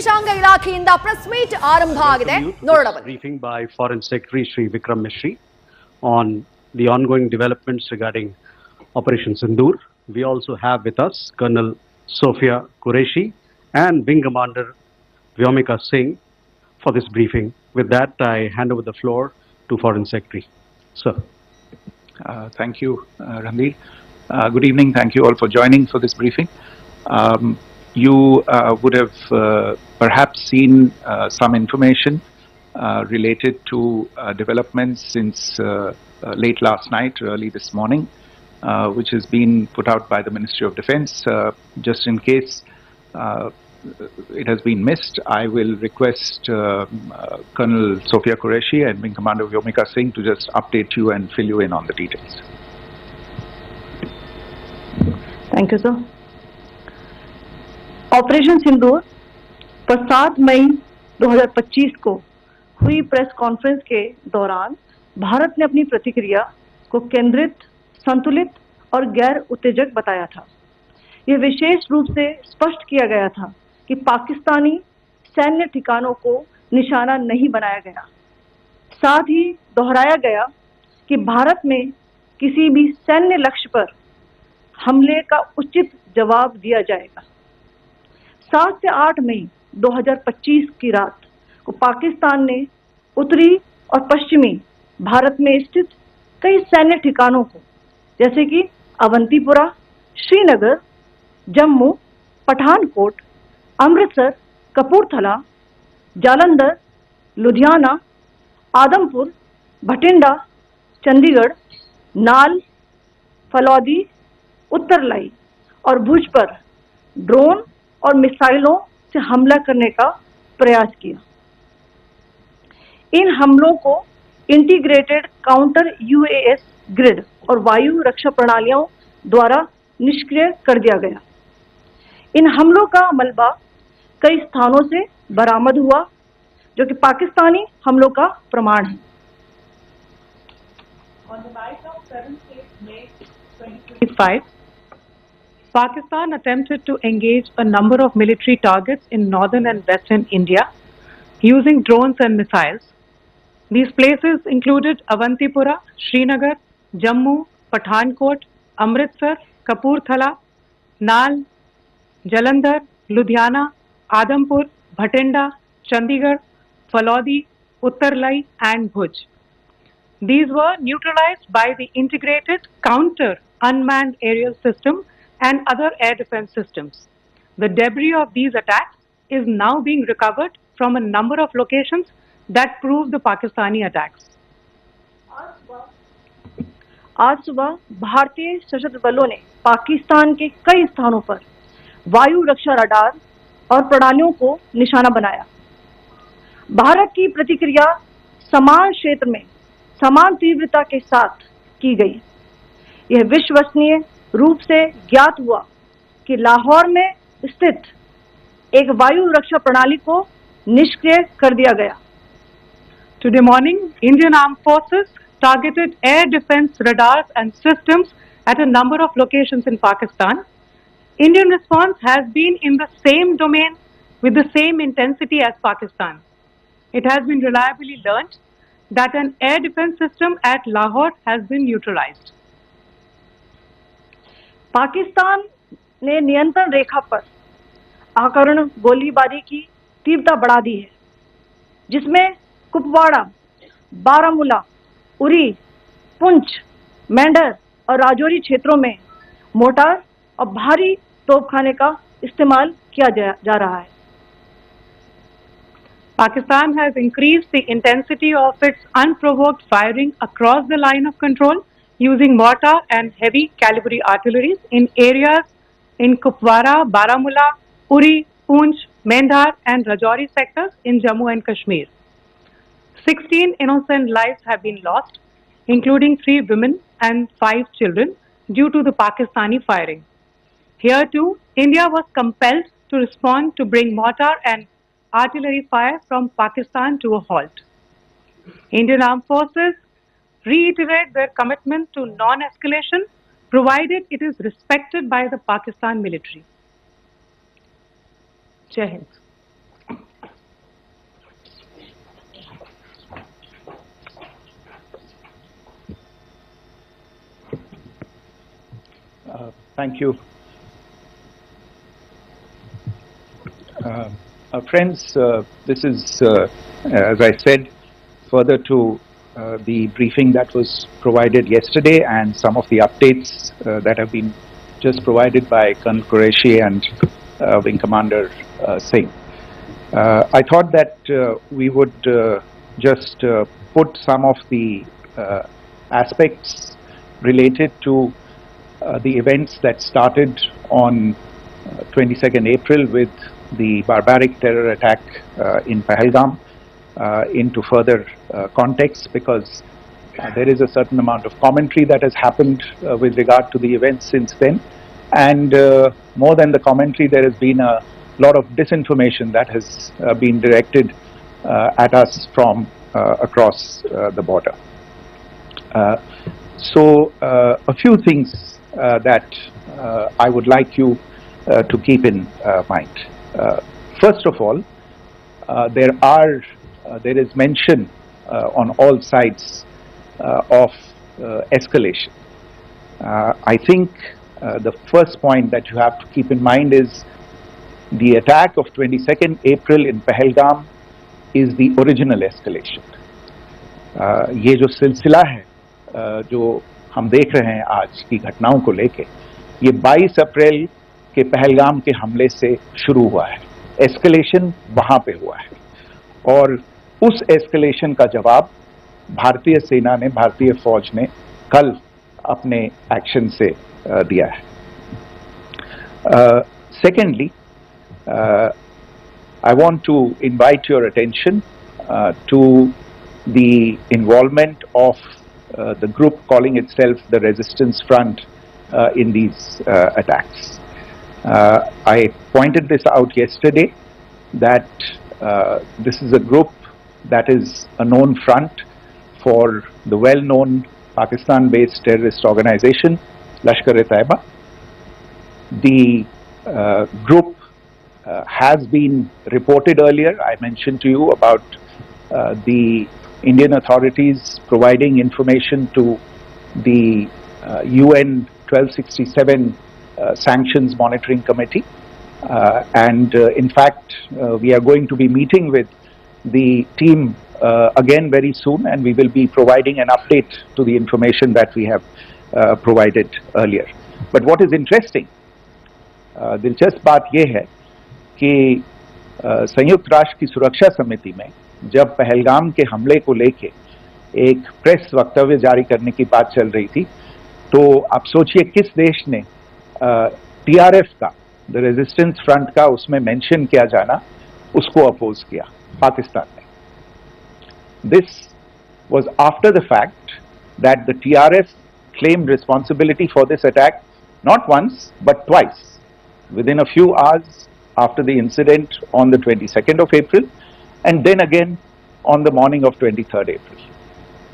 ವಿದೇಶಾಂಗ ಇಲಾಖೆಯಿಂದ press meet ಆರಂಭ ಆಗಿದೆ. ನೋಡೋಣ ಬನ್ನಿ. Briefing by Foreign Secretary Shri Vikram Misri on the ongoing developments regarding Operation Sindoor. We also have with us Colonel Sophia Qureshi and Wing Commander Vyomika Singh for this briefing. With that, I hand over the floor to Foreign Secretary. Sir. Thank you, Ranveer. Good evening. Thank you all for joining for this briefing. You would have perhaps seen some information related to developments since late last night, early this morning, which has been put out by the Ministry of Defence. Just in case it has been missed, I will request Colonel Sophia Qureshi and Wing Commander Vyomika Singh to just update you and fill you in on the details. Thank you, sir. Operation Sindoor पर 7 मई 2025 को हुई press conference के दौरान भारत ने अपनी प्रतिक्रिया को केंद्रित, संतुलित और गैर उत्तेजक बताया था। यह विशेष रूप से स्पष्ट किया गया था कि पाकिस्तानी सैन्य ठिकानों को निशाना नहीं बनाया गया। साथ ही दोहराया गया कि भारत में किसी भी सैन्य लक्ष्य पर हमले का उचित जवाब दिया जाएगा। 7 से 8 मई 2025 की रात को पाकिस्तान ने उत्तरी और पश्चिमी भारत में स्थित कई सैन्य ठिकानों को, जैसे कि अवंतीपुरा, श्रीनगर, जम्मू, पठानकोट, अमृतसर, कपूरथला, जालंधर, लुधियाना, आदमपुर, भटिंडा, चंडीगढ़, नाल, फलौदी, उत्तरलाई और भुज पर ड्रोन और मिसाइलों से हमला करने का प्रयास किया। इन हमलों को इंटीग्रेटेड काउंटर यूएएस ग्रिड और वायु रक्षा प्रणालियों द्वारा निष्क्रिय कर दिया गया। इन हमलों का मलबा कई स्थानों से बरामद हुआ, जो कि पाकिस्तानी हमलों का प्रमाण है। On the night of 7th May 2025, Pakistan attempted to engage a number of military targets in northern and western India using drones and missiles. These places included Avantipura, Srinagar, Jammu, Pathankot, Amritsar, Kapurthala, Nal, Jalandhar, Ludhiana, Adampur, Bhatinda, Chandigarh, Falodi, Uttarlai and Bhuj. These were neutralized by the integrated counter unmanned aerial system and other air defense systems. The debris of these attacks is now being recovered from a number of locations that prove the Pakistani attacks. आज सुबह भारतीय सशस्त्र बलों ने पाकिस्तान के कई स्थानों पर वायु रक्षा रडार और प्रणालियों को निशाना बनाया। भारत की प्रतिक्रिया समान क्षेत्र में समान तीव्रता के साथ की गई। यह विश्वसनीय रूप से ज्ञात हुआ कि लाहौर में स्थित एक वायु रक्षा प्रणाली को निष्क्रिय कर दिया गया। Today morning, Indian Armed Forces targeted air defense radars and systems at a number of locations in Pakistan. Indian response has been in the same domain with the same intensity as Pakistan. It has been reliably learnt that an air defense system at Lahore has been neutralized. Pakistan ने नियंत्रण रेखा पर आकरण गोलीबारी की तीव्रता बढ़ा दी है, जिसमें कुपवाड़ा, बारामूला, उरी, पुंछ, मेंढर और राजौरी क्षेत्रों में मोर्टार और भारी तोपखाने का इस्तेमाल किया जा रहा है। Pakistan has increased the intensity of its unprovoked firing across the line of control using mortar and heavy caliber artillery in areas in Kupwara, Baramulla, Uri, Poonch, Mendhar and Rajouri sectors in Jammu and Kashmir. 16 innocent lives have been lost, including 3 women and 5 children, due to the Pakistani firing. Here too, India was compelled to respond to bring mortar and artillery fire from Pakistan to a halt. Indian Armed Forces reiterate their commitment to non-escalation, provided it is respected by the Pakistan military. Jai Hind. Thank you. Friends, this is, as I said, further to the briefing that was provided yesterday and some of the updates that have been just provided by Colonel Qureshi and Wing Commander Singh. I thought that we would just put some of the aspects related to the events that started on 22nd April with the barbaric terror attack in Pahelgam into further context, because there is a certain amount of commentary that has happened with regard to the events since then, and more than the commentary, there has been a lot of disinformation that has been directed at us from across the border. So a few things that I would like you to keep in mind. First of all, there is mention on all sides of escalation. I think the first point that you have to keep in mind is the attack of 22nd April in Pahelgam is the original escalation. ये जो सिलसिला है जो हम देख रहे हैं आज की घटनाओं को लेके, ये 22 अप्रैल के पहलगाम के हमले से शुरू हुआ है. एस्केलेशन वहां पे हुआ है और उस एस्केलेशन का जवाब भारतीय सेना ने, भारतीय फौज ने कल अपने एक्शन से दिया है. Secondly, I want to invite your attention to the involvement of the group calling itself the Resistance Front in these attacks. I pointed this out yesterday that this is a group that is a known front for the well-known Pakistan-based terrorist organization Lashkar-e-Taiba. The group has been reported earlier. I mentioned to you about the Indian authorities providing information to the UN 1267 Sanctions Monitoring Committee. And in fact, we are going to be meeting with the team again very soon, and we will be providing an update to the information that we have provided earlier. But what is interesting, दिलचस्प बात यह है कि संयुक्त राष्ट्र की सुरक्षा समिति में जब पहलगाम के हमले को लेके एक प्रेस वक्तव्य जारी करने की बात चल रही थी, तो आप सोचिए किस देश ने टीआरएफ का, द रेजिस्टेंस फ्रंट का उसमें मेंशन किया जाना, उसको अपोज किया, पाकिस्तान ने. This was after the fact that the TRF claimed responsibility for this attack not once but twice within a few hours after the incident on the 22nd of April, and then again on the morning of 23rd April.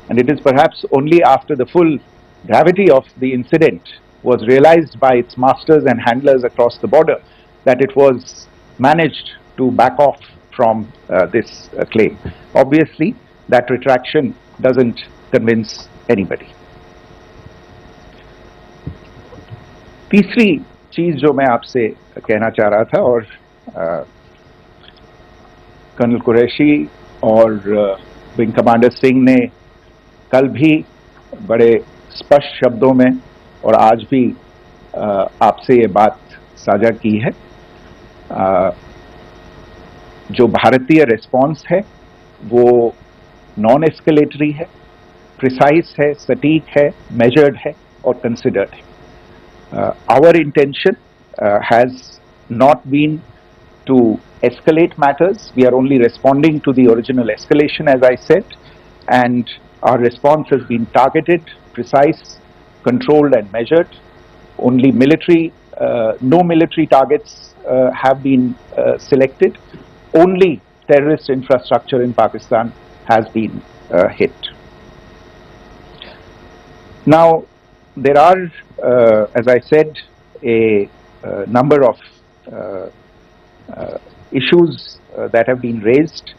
And it is perhaps only after the full gravity of the incident was realized by its masters and handlers across the border that it was managed to back off from this claim. Obviously, that retraction doesn't convince anybody. तीसरी चीज जो मैं आपसे कहना चाह रहा था, और कर्नल कुरैशी और विंग कमांडर सिंह ने कल भी बड़े स्पष्ट शब्दों में और आज भी आपसे ये बात साझा की है. जो भारतीय रिस्पॉन्स है वो नॉन एस्केलेटरी है, प्रिसाइज है, सटीक है, मेजर्ड है और कंसिडर्ड है. Our intention has not been to escalate matters. We are only responding to the original escalation, as I said, and our response has been targeted, precise, controlled and measured. Only military, no military targets have been selected. Only terrorist infrastructure in Pakistan has been hit. Now, there are, as I said, a number of issues that have been raised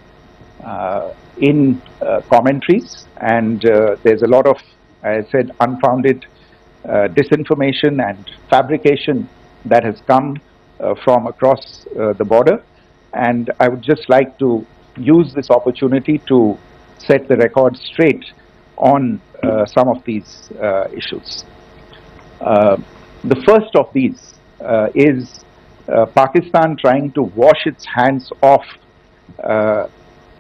in commentaries, and there's a lot of, as I said, unfounded disinformation and fabrication that has come from across the border. And I would just like to use this opportunity to set the record straight on some of these issues. The first of these is Pakistan trying to wash its hands off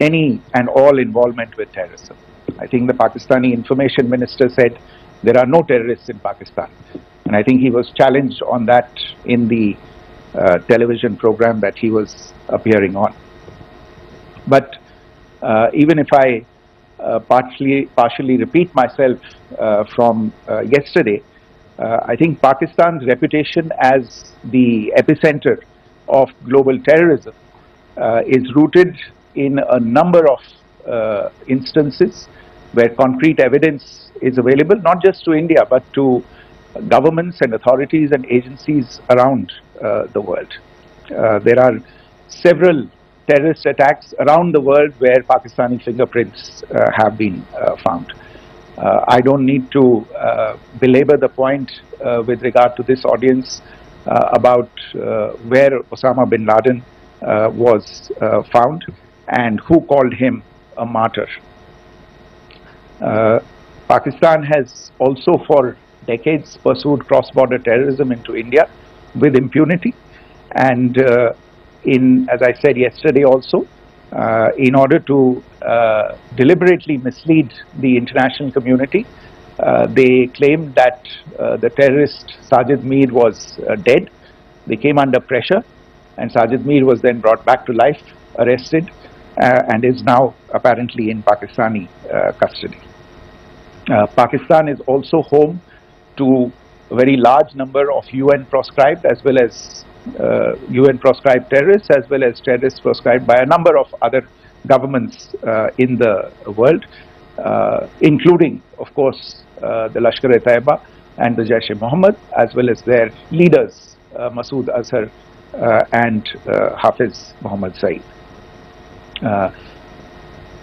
any and all involvement with terrorism. I think the Pakistani information minister said there are no terrorists in Pakistan. And I think he was challenged on that in the television program that he was appearing on. But even if I partially repeat myself from yesterday, I think Pakistan's reputation as the epicenter of global terrorism is rooted in a number of instances where concrete evidence is available, not just to India, but to governments and authorities and agencies around the world. There are several terrorist attacks around the world where Pakistani fingerprints have been found. I don't need to belabor the point with regard to this audience about where Osama bin Laden was found and who called him a martyr. Pakistan has also for decades pursued cross-border terrorism into India with impunity, and as I said yesterday also, in order to deliberately mislead the international community, they claimed that the terrorist Sajid Mir was dead. They came under pressure, and Sajid Mir was then brought back to life, arrested, and is now apparently in Pakistani custody. Pakistan is also home to a very large number of UN proscribed as well as UN proscribed terrorists, as well as terrorists proscribed by a number of other governments in the world, including, of course, the Lashkar-e-Taiba and the Jaish-e-Mohammed, as well as their leaders, Masood Azhar and Hafiz Mohammed Saeed.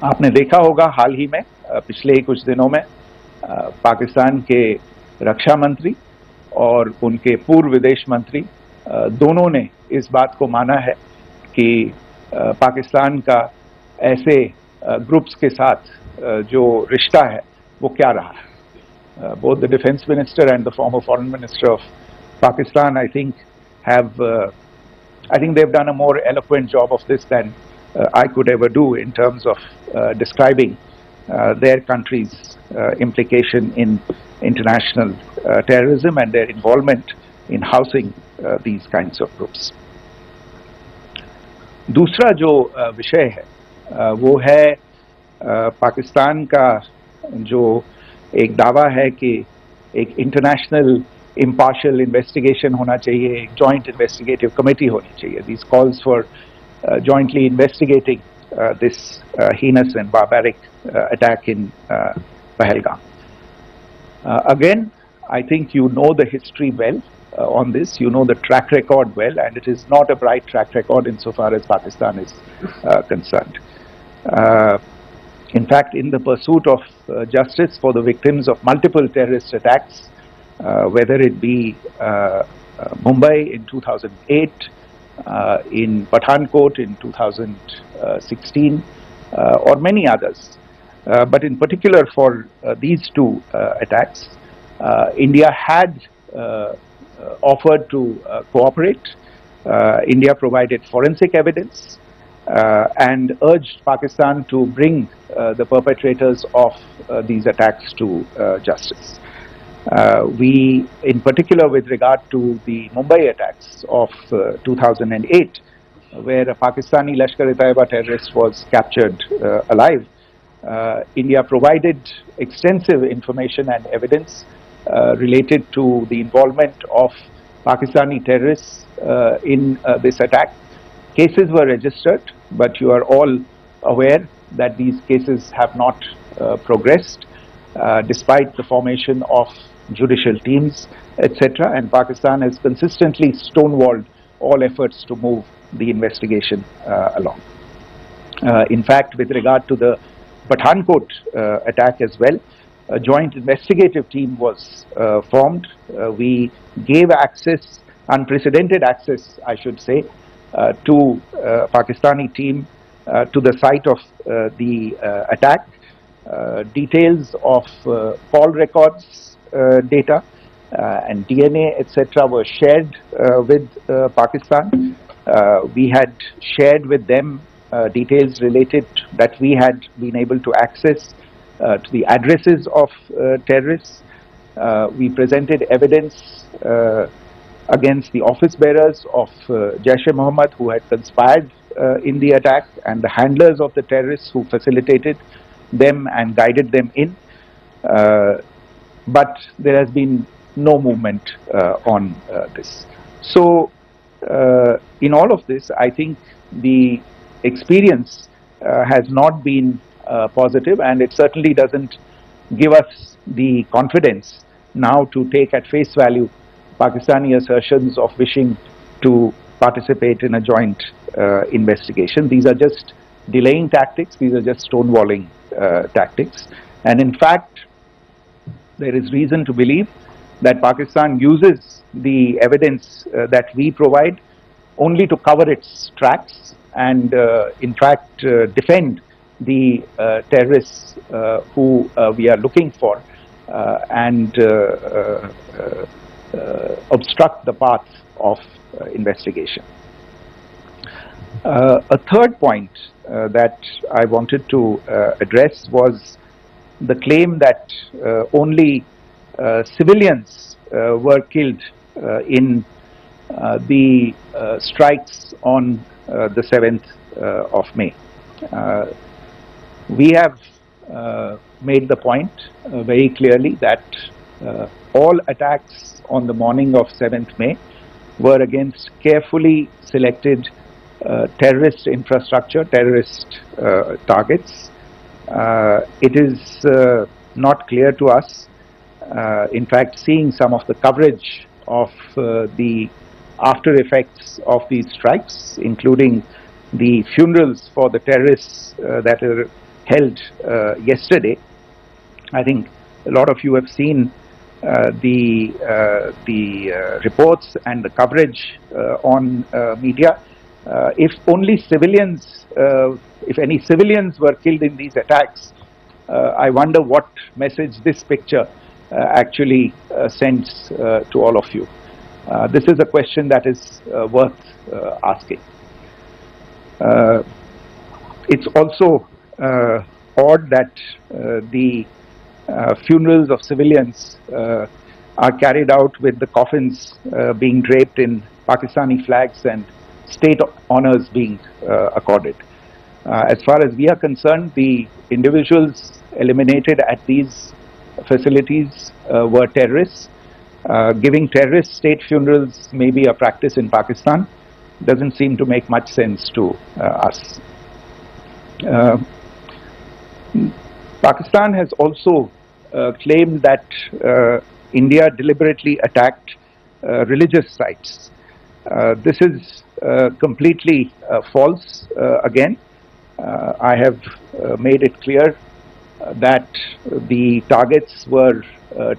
आपने देखा होगा हाल ही में पिछले कुछ दिनों में पाकिस्तान के रक्षा मंत्री और उनके पूर्व विदेश मंत्री दोनों ने इस बात को माना है कि पाकिस्तान का ऐसे ग्रुप्स के साथ जो रिश्ता है वो क्या रहा है. Both the defense minister and the former foreign minister of Pakistan, I think they've done a more eloquent job of this than I could ever do in terms of describing their country's implication in international terrorism and their involvement in housing these kinds of groups. दूसरा जो विषय है वो है पाकिस्तान का जो एक दावा है कि एक इंटरनेशनल impartial investigation होना चाहिए, एक joint investigative committee होनी चाहिए. These calls for jointly investigating this heinous and barbaric attack in Pahelgam. Again, I think you know the history well on this, you know the track record well, and it is not a bright track record insofar as Pakistan is concerned. In fact, in the pursuit of justice for the victims of multiple terrorist attacks, whether it be Mumbai in 2008, in Pathankot in 2016, or many others, but in particular for these two attacks, India had offered to cooperate. India provided forensic evidence and urged Pakistan to bring the perpetrators of these attacks to justice. We, in particular with regard to the Mumbai attacks of 2008, where a Pakistani Lashkar-e-Taiba terrorist was captured alive, India provided extensive information and evidence related to the involvement of Pakistani terrorists in this attack. Cases were registered, but you are all aware that these cases have not progressed despite the formation of judicial teams, etc. And Pakistan has consistently stonewalled all efforts to move the investigation along. In fact, with regard to the Pathankot attack as well, a joint investigative team was formed. We gave access, unprecedented access, I should say, to Pakistani team to the site of the attack. Details of call records data and DNA, etc., were shared with Pakistan. We had shared with them details related that we had been able to access to the addresses of terrorists. We presented evidence against the office bearers of Jaish-e-Mohammed who had conspired in the attack, and the handlers of the terrorists who facilitated them and guided them in. But there has been no movement on this. So in all of this, I think the experience has not been positive, and it certainly doesn't give us the confidence now to take at face value Pakistani assertions of wishing to participate in a joint investigation. These are just delaying tactics. These are just stonewalling tactics. And in fact, there is reason to believe that Pakistan uses the evidence that we provide only to cover its tracks and in fact defend the terrorists who we are looking for and obstruct the path of investigation. A third point that I wanted to address was the claim that only civilians were killed in the strikes on the 7th of May. We have made the point very clearly that all attacks on the morning of 7th May were against carefully selected terrorist infrastructure, terrorist targets. It is not clear to us, in fact, seeing some of the coverage of the after effects of these strikes, including the funerals for the terrorists that were held yesterday. I think a lot of you have seen the reports and the coverage on media. If only civilians, if any civilians were killed in these attacks, I wonder what message this picture actually sends to all of you. This is a question that is worth asking. It's also odd that the funerals of civilians are carried out with the coffins being draped in Pakistani flags and state honors being accorded. As far as we are concerned, the individuals eliminated at these facilities were terrorists. Giving terrorist state funerals may be a practice in Pakistan. Doesn't seem to make much sense to us. Pakistan has also claimed that India deliberately attacked religious sites. This is completely false again. I have made it clear that the targets were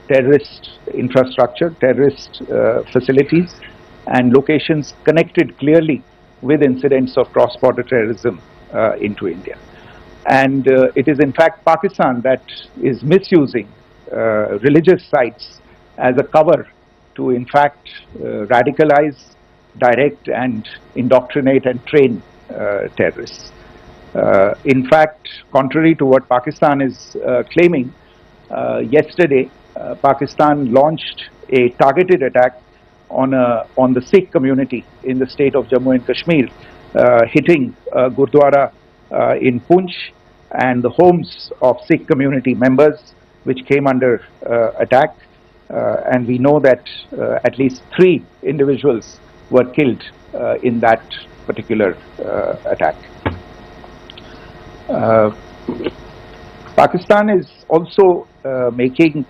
terrorist infrastructure, terrorist facilities, and locations connected clearly with incidents of cross-border terrorism into India. And it is in fact Pakistan that is misusing religious sites as a cover to in fact radicalize, direct and indoctrinate and train terrorists. In fact, contrary to what Pakistan is claiming, yesterday Pakistan launched a targeted attack on the Sikh community in the state of Jammu and Kashmir, hitting Gurdwara in Poonch and the homes of Sikh community members, which came under attack. And we know that at least 3 individuals were killed in that particular attack. Pakistan is also making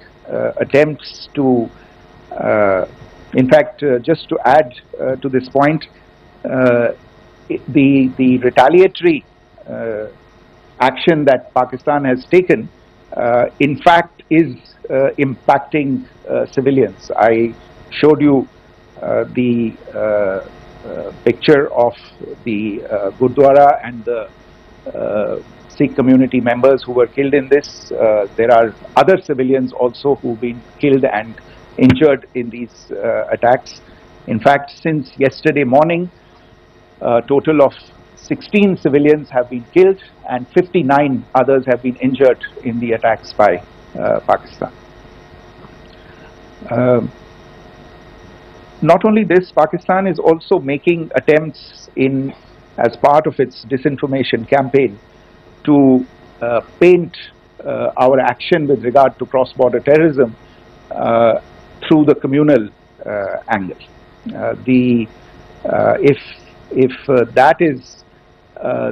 attempts to, in fact, just to add to this point, the retaliatory action that Pakistan has taken, in fact, is impacting civilians. I showed you the picture of the Gurdwara and the Sikh community members who were killed in this. There are other civilians also who've been killed and injured in these attacks. In fact, since yesterday morning, a total of 16 civilians have been killed and 59 others have been injured in the attacks by Pakistan. Not only this, Pakistan is also making attempts as part of its disinformation campaign to paint our action with regard to cross-border terrorism through the communal angle. If that is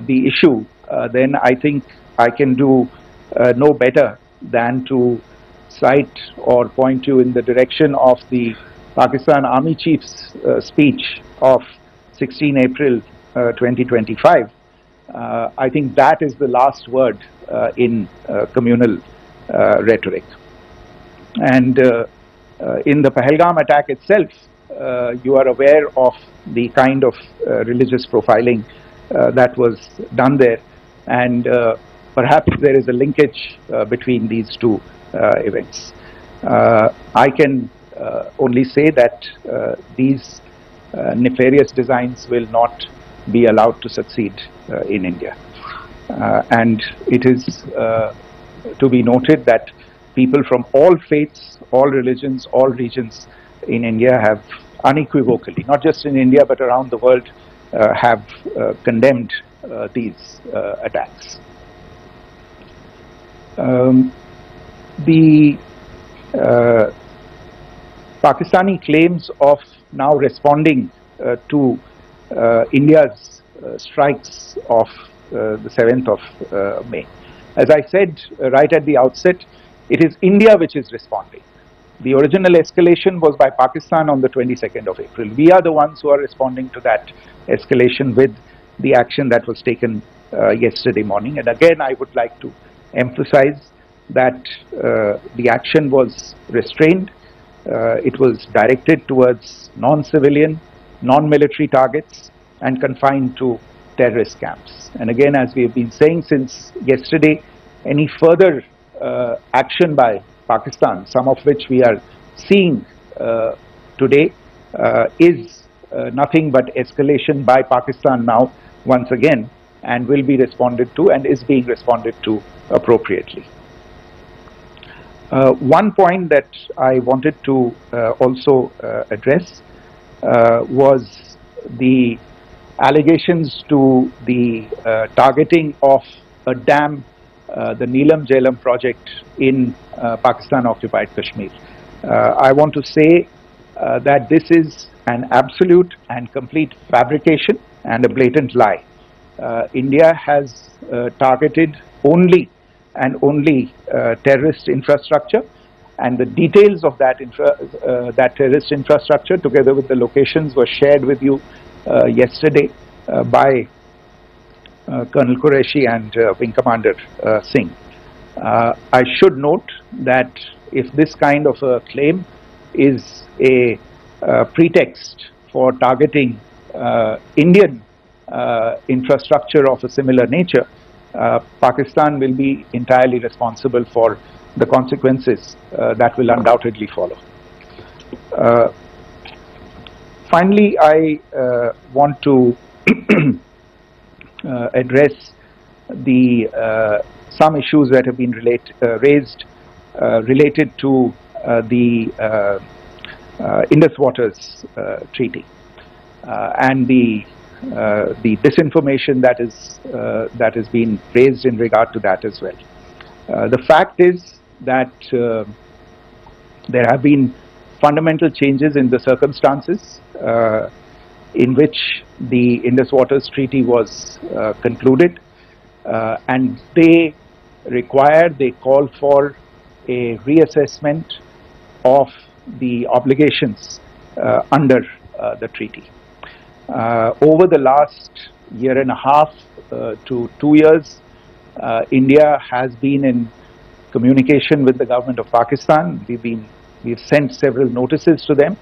the issue, then I think I can do no better than to cite or point you in the direction of the Pakistan Army Chief's speech of 16 April 2025. I think that is the last word in communal rhetoric. And in the Pahelgam attack itself, you are aware of the kind of religious profiling that was done there, and perhaps there is a linkage between these two events. I can only say that these nefarious designs will not be allowed to succeed in India. And it is to be noted that people from all faiths, all religions, all regions in India have unequivocally, not just in India but around the world, have condemned these attacks. The Pakistani claims of now responding to India's strikes of the 7th of May. As I said right at the outset, it is India which is responding. The original escalation was by Pakistan on the 22nd of April. We are the ones who are responding to that escalation with the action that was taken yesterday morning. And again, I would like to emphasize that the action was restrained. It was directed towards non-civilian, non-military targets and confined to terrorist camps. And again, as we have been saying since yesterday, any further action by Pakistan, some of which we are seeing today, is nothing but escalation by Pakistan now once again, and will be responded to and is being responded to appropriately. One point that I wanted to also address was the allegations to the targeting of a dam, the Neelam Jhelum project in Pakistan-occupied Kashmir. I want to say that this is an absolute and complete fabrication and a blatant lie. India has targeted only and only terrorist infrastructure, and the details of that terrorist infrastructure, together with the locations, were shared with you yesterday by Colonel Qureshi and Wing Commander Singh. I should note that if this kind of a claim is a pretext for targeting Indian infrastructure of a similar nature, Pakistan will be entirely responsible for the consequences that will undoubtedly follow. Finally, I want to address some issues that have been raised related to the Indus Waters Treaty and the disinformation that has been raised in regard to that as well. The fact is that there have been fundamental changes in the circumstances in which the Indus Waters Treaty was concluded, and they call for a reassessment of the obligations under the treaty. Over the last year and a half to 2 years, India has been in communication with the government of Pakistan. We've sent several notices to them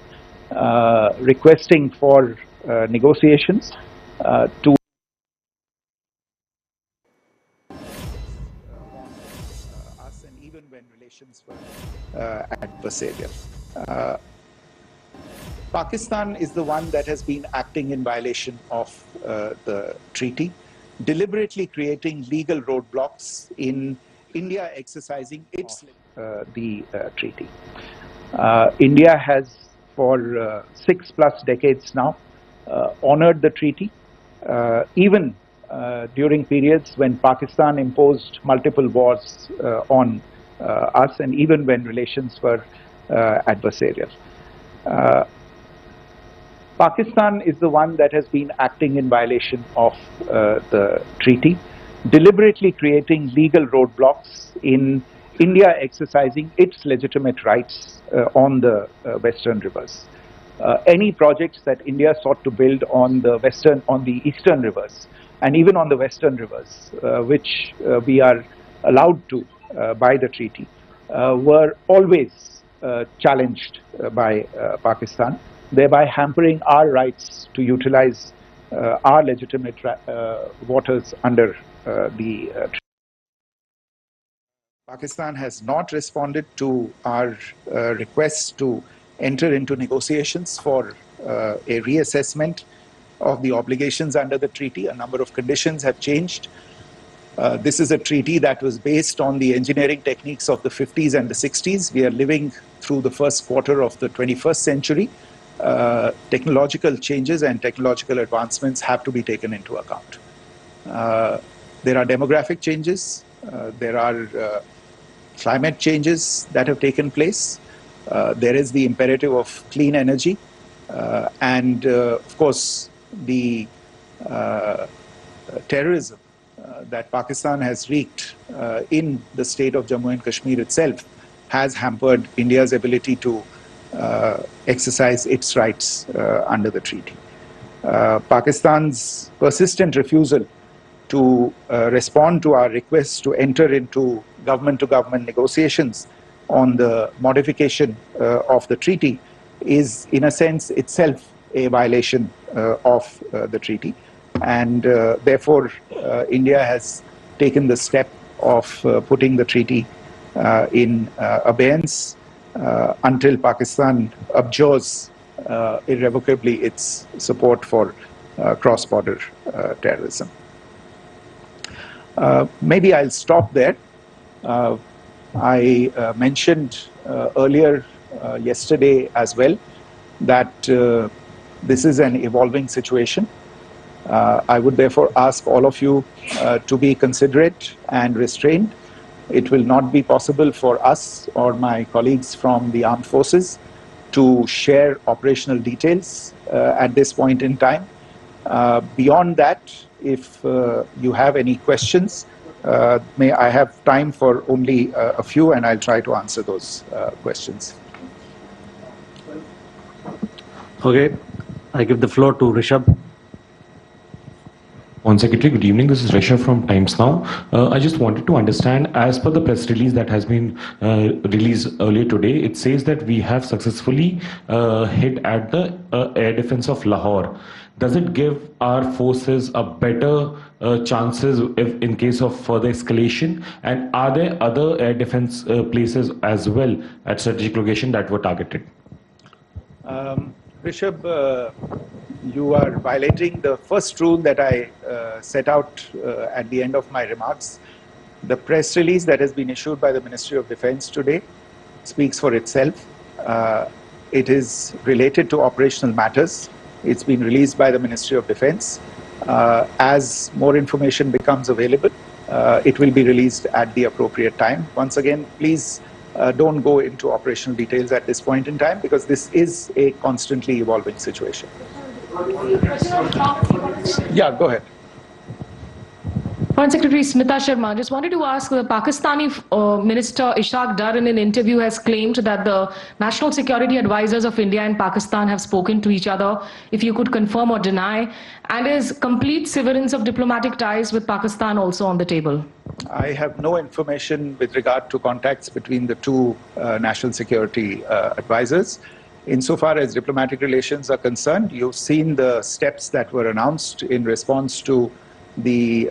requesting for negotiations to us, and even when relations were adversarial. Pakistan is the one that has been acting in violation of the treaty, deliberately creating legal roadblocks in India exercising its treaty. India has for 6+ decades now honored the treaty, even during periods when Pakistan imposed multiple wars on us, and even when relations were adversarial. Pakistan is the one that has been acting in violation of the treaty, deliberately creating legal roadblocks in India exercising its legitimate rights on the western rivers. Any projects that India sought to build on the eastern rivers, and even on the western rivers, which we are allowed to by the treaty, were always challenged by Pakistan, thereby hampering our rights to utilize our legitimate waters under the treaty. Pakistan has not responded to our requests to enter into negotiations for a reassessment of the obligations under the treaty. A number of conditions have changed. This is a treaty that was based on the engineering techniques of the 50s and the 60s. We are living through the first quarter of the 21st century. Technological changes and technological advancements have to be taken into account. There are demographic changes. There are climate changes that have taken place. There is the imperative of clean energy. And of course, the terrorism that Pakistan has wreaked in the state of Jammu and Kashmir itself has hampered India's ability to exercise its rights under the treaty. Pakistan's persistent refusal to respond to our requests to enter into government-to-government negotiations on the modification of the treaty is, in a sense, itself a violation of the treaty. And therefore, India has taken the step of putting the treaty in abeyance until Pakistan abjures irrevocably its support for cross-border terrorism. Maybe I'll stop there. I mentioned earlier yesterday as well that this is an evolving situation. I would therefore ask all of you to be considerate and restrained. It will not be possible for us or my colleagues from the armed forces to share operational details at this point in time. Beyond that, if you have any questions, may I have time for only a few, and I'll try to answer those questions. Okay, I give the floor to Rishabh. On Secretary, good evening. This is Rishabh from Times Now. I just wanted to understand, as per the press release that has been released earlier today, it says that we have successfully hit at the air defense of Lahore. Does it give our forces a better chances if in case of further escalation? And are there other air defense places as well at strategic location that were targeted? Rishabh, you are violating the first rule that I set out at the end of my remarks. The press release that has been issued by the Ministry of Defense today speaks for itself. It is related to operational matters. It's been released by the Ministry of Defense. As more information becomes available, it will be released at the appropriate time. Once again, please don't go into operational details at this point in time, because this is a constantly evolving situation. Yeah, go ahead. Foreign Secretary Smita Sharma, just wanted to ask, the Pakistani Minister Ishaq Dar in an interview has claimed that the national security advisors of India and Pakistan have spoken to each other. If you could confirm or deny, and is complete severance of diplomatic ties with Pakistan also on the table? I have no information with regard to contacts between the two national security advisors. Insofar as diplomatic relations are concerned, you've seen the steps that were announced in response to the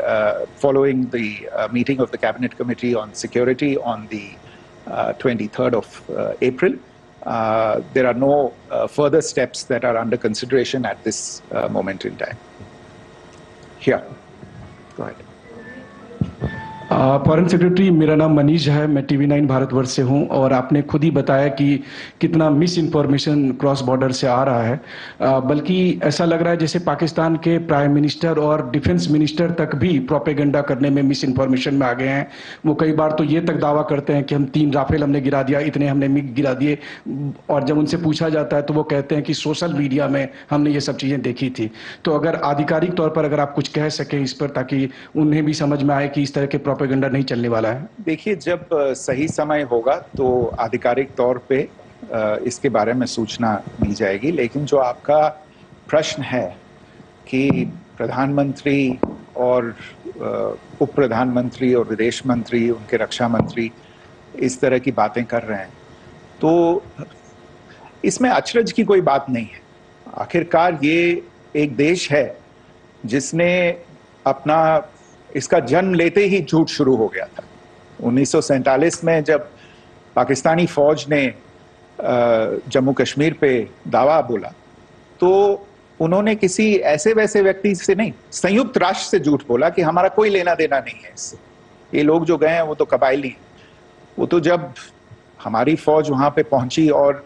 following the meeting of the Cabinet Committee on Security on the 23rd of April. There are no further steps that are under consideration at this moment in time. Here, go ahead. Foreign secretary, मेरा नाम मनीष है, मैं TV9 Bharatvarsh से हूं और आपने खुद ही बताया कि कितना मिस इन्फॉर्मेशन क्रॉस बॉर्डर से आ रहा है, बल्कि ऐसा लग रहा है जैसे पाकिस्तान के प्राइम मिनिस्टर और डिफेंस मिनिस्टर तक भी प्रोपेगेंडा करने में मिस इन्फॉर्मेशन में आ गए हैं। वो कई बार तो ये तक दावा करते हैं कि हम 3 राफेल हमने गिरा दिया, इतने हमने मिग गिरा दिए, और जब उनसे पूछा जाता है तो वो कहते हैं कि सोशल मीडिया में हमने ये सब चीज़ें देखी थी। तो अगर आधिकारिक तौर पर अगर आप कुछ कह सकें इस पर, ताकि उन्हें भी समझ में आए कि इस तरह के प्रोपेगेंडा नहीं चलने वाला है। देखिए, जब सही समय होगा तो आधिकारिक तौर पे इसके बारे में सूचना दी जाएगी, लेकिन जो आपका प्रश्न है कि प्रधानमंत्री और उप प्रधानमंत्री और विदेश मंत्री, उनके रक्षा मंत्री इस तरह की बातें कर रहे हैं, तो इसमें अचरज की कोई बात नहीं है। आखिरकार ये एक देश है जिसने अपना इसका जन्म लेते ही झूठ शुरू हो गया था। 1947 में जब पाकिस्तानी फौज ने जम्मू कश्मीर पे दावा बोला, तो उन्होंने किसी ऐसे वैसे व्यक्ति से नहीं, संयुक्त राष्ट्र से झूठ बोला कि हमारा कोई लेना देना नहीं है इससे, ये लोग जो गए हैं वो तो कबायली हैं। वो तो जब हमारी फौज वहां पे पहुंची और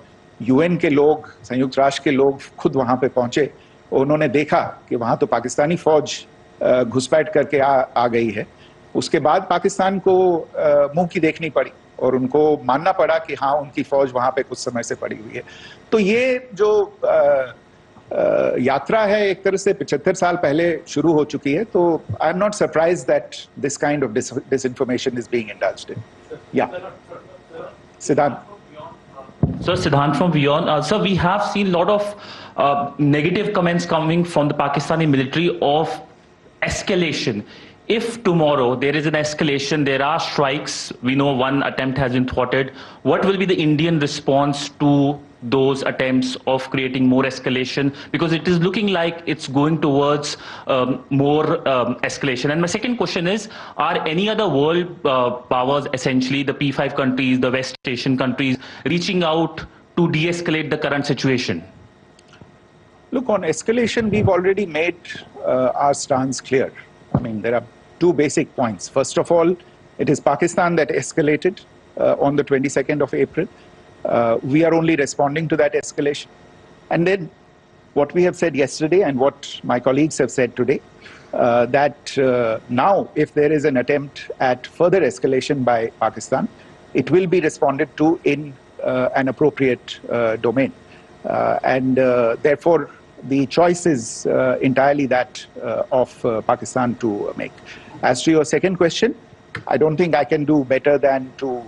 UN के लोग, संयुक्त राष्ट्र के लोग खुद वहां पे पहुंचे, उन्होंने देखा कि वहां तो पाकिस्तानी फौज घुसपैठ करके आ गई है, उसके बाद पाकिस्तान को मुंह की देखनी पड़ी और उनको मानना पड़ा कि हाँ, उनकी फौज वहां पे कुछ समय से पड़ी हुई है। तो ये जो यात्रा है एक तरह से 75 साल पहले शुरू हो चुकी है, तो I am not surprise that this kind of disinformation is being indulged in. Yeah, Siddhant. So Siddhant from Beyond. Sir, we have seen a lot of negative comments coming from the Pakistani military of escalation. If tomorrow there is an escalation, there are strikes, we know one attempt has been thwarted, what will be the Indian response to those attempts of creating more escalation? Because it is looking like it's going towards more escalation. And my second question is, are any other world powers, essentially the P5 countries, the West Asian countries, reaching out to de-escalate the current situation? Look, on escalation, we've already made our stance clear. I mean, there are 2 basic points. First of all, it is Pakistan that escalated on the 22nd of April. We are only responding to that escalation. And then what we have said yesterday and what my colleagues have said today, that now if there is an attempt at further escalation by Pakistan, it will be responded to in an appropriate domain. And therefore, the choice is entirely that of Pakistan to make. As to your second question, I don't think I can do better than to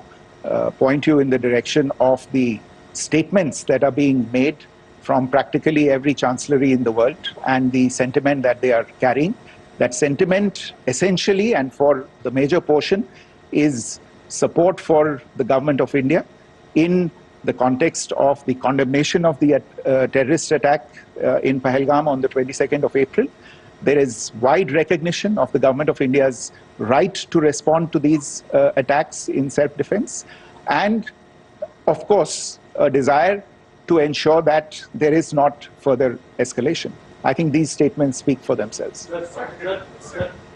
point you in the direction of the statements that are being made from practically every chancellery in the world and the sentiment that they are carrying. That sentiment essentially, and for the major portion, is support for the government of India in the context of the condemnation of the terrorist attack in Pahelgam on the 22nd of April. There is wide recognition of the government of India's right to respond to these attacks in self-defense, and of course a desire to ensure that there is not further escalation. I think these statements speak for themselves.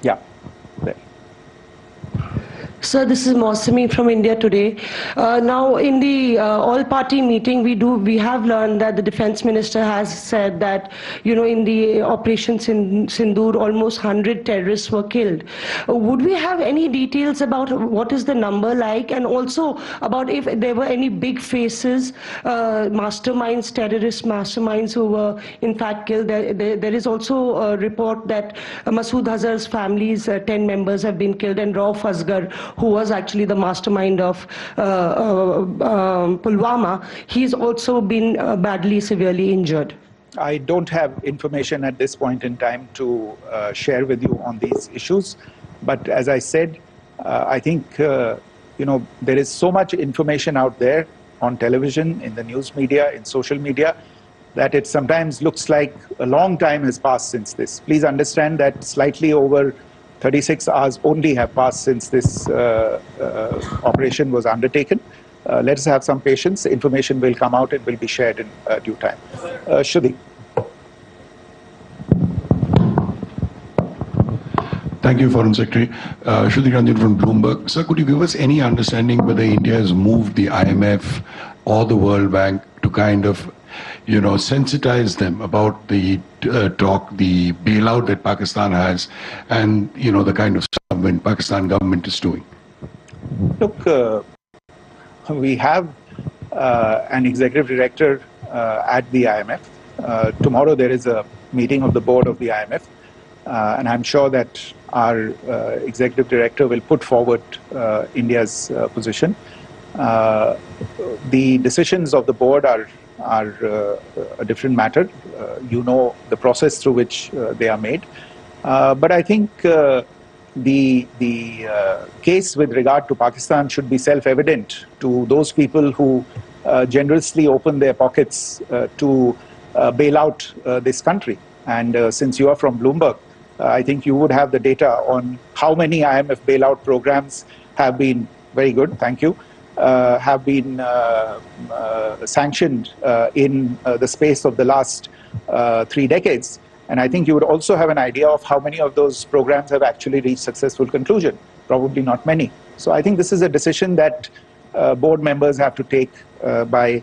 Yeah. There. Sir, this is Mausami from India Today. Now, in the all-party meeting, we have learned that the defense minister has said that, in the operations in Sindoor, almost 100 terrorists were killed. Would we have any details about what is the number like, and also about if there were any big faces, masterminds, terrorist masterminds who were in fact killed? There is also a report that Masood Azhar's family's 10 members have been killed, and Rauf Asghar, who was actually the mastermind of Pulwama, he's also been badly, severely injured. I don't have information at this point in time to share with you on these issues. But as I said, I think, there is so much information out there on television, in the news media, in social media, that it sometimes looks like a long time has passed since this. Please understand that slightly over 36 hours only have passed since this operation was undertaken. Let us have some patience. Information will come out and will be shared in due time. Shruti. Thank you, Foreign Secretary. Shruti Ranjan from Bloomberg. Sir, could you give us any understanding whether India has moved the IMF or the World Bank to kind of, sensitize them about the the bailout that Pakistan has and, the kind of stuff that Pakistan government is doing? Look, we have an executive director at the IMF. Tomorrow there is a meeting of the board of the IMF. And I'm sure that our executive director will put forward India's position. The decisions of the board are a different matter. The process through which they are made. But I think the case with regard to Pakistan should be self-evident to those people who generously open their pockets to bail out this country. And since you are from Bloomberg, I think you would have the data on how many IMF bailout programs have been very good, thank you, have been sanctioned in the space of the last 3 decades. And I think you would also have an idea of how many of those programs have actually reached successful conclusion. Probably not many. So I think this is a decision that board members have to take by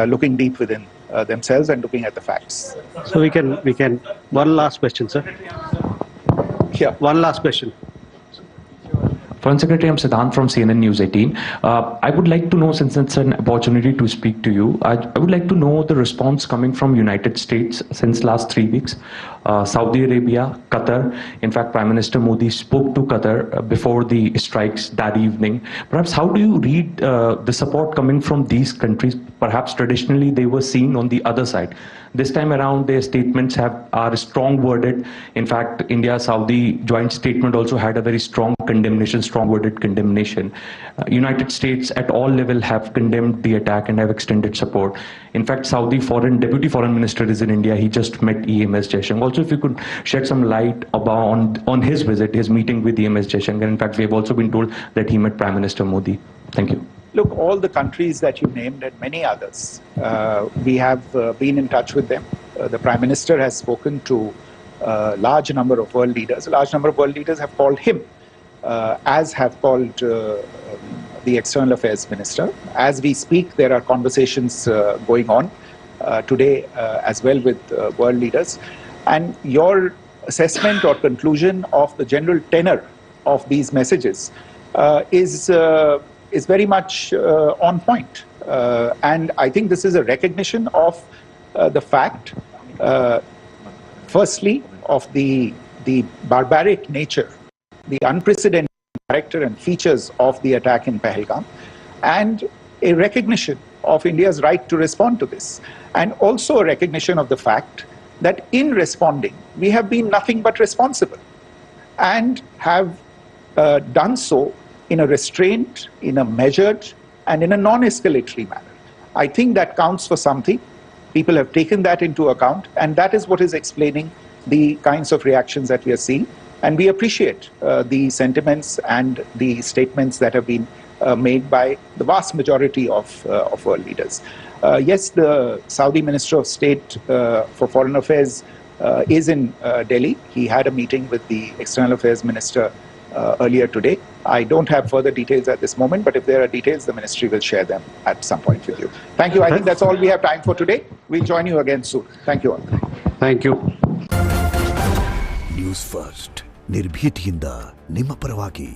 looking deep within themselves and looking at the facts. So we can, one last question, sir. Yeah. One last question. Foreign Secretary, I'm Siddhant from CNN News 18. I would like to know, since it's an opportunity to speak to you, I would like to know the response coming from United States since last 3 weeks. Saudi Arabia, Qatar. In fact, Prime Minister Modi spoke to Qatar before the strikes that evening. Perhaps how do you read the support coming from these countries? Perhaps traditionally they were seen on the other side. This time around, their statements are strong worded. In fact, India-Saudi joint statement also had a very strong condemnation, strong worded condemnation. United States at all level have condemned the attack and have extended support. In fact, Saudi Deputy Foreign Minister is in India. He just met EMS Jaishankar. Also, if you could shed some light on his visit, his meeting with EMS Jaishankar. In fact, we have also been told that he met Prime Minister Modi. Thank you. Look, all the countries that you named and many others, we have been in touch with them. The Prime Minister has spoken to a large number of world leaders. A large number of world leaders have called him, as have called the External Affairs Minister. As we speak, there are conversations going on today as well with world leaders. And your assessment or conclusion of the general tenor of these messages is very much on point. And I think this is a recognition of the fact, firstly, of the barbaric nature, the unprecedented character and features of the attack in Pahelgam, and a recognition of India's right to respond to this. And also a recognition of the fact that in responding, we have been nothing but responsible and have done so in a restrained, in a measured, and in a non-escalatory manner. I think that counts for something. People have taken that into account, and that is what is explaining the kinds of reactions that we are seeing. And we appreciate the sentiments and the statements that have been made by the vast majority of world leaders. Yes, the Saudi Minister of State for Foreign Affairs is in Delhi. He had a meeting with the External Affairs Minister earlier today. I don't have further details at this moment, but if there are details, the ministry will share them at some point with you. Thank you. I think that's all we have time for today. We'll join you again soon. Thank you all. Thank you. News First, ನಿರ್ಭೀತಿಯಿಂದ ನಿಮ್ಮ ಪರವಾಗಿ.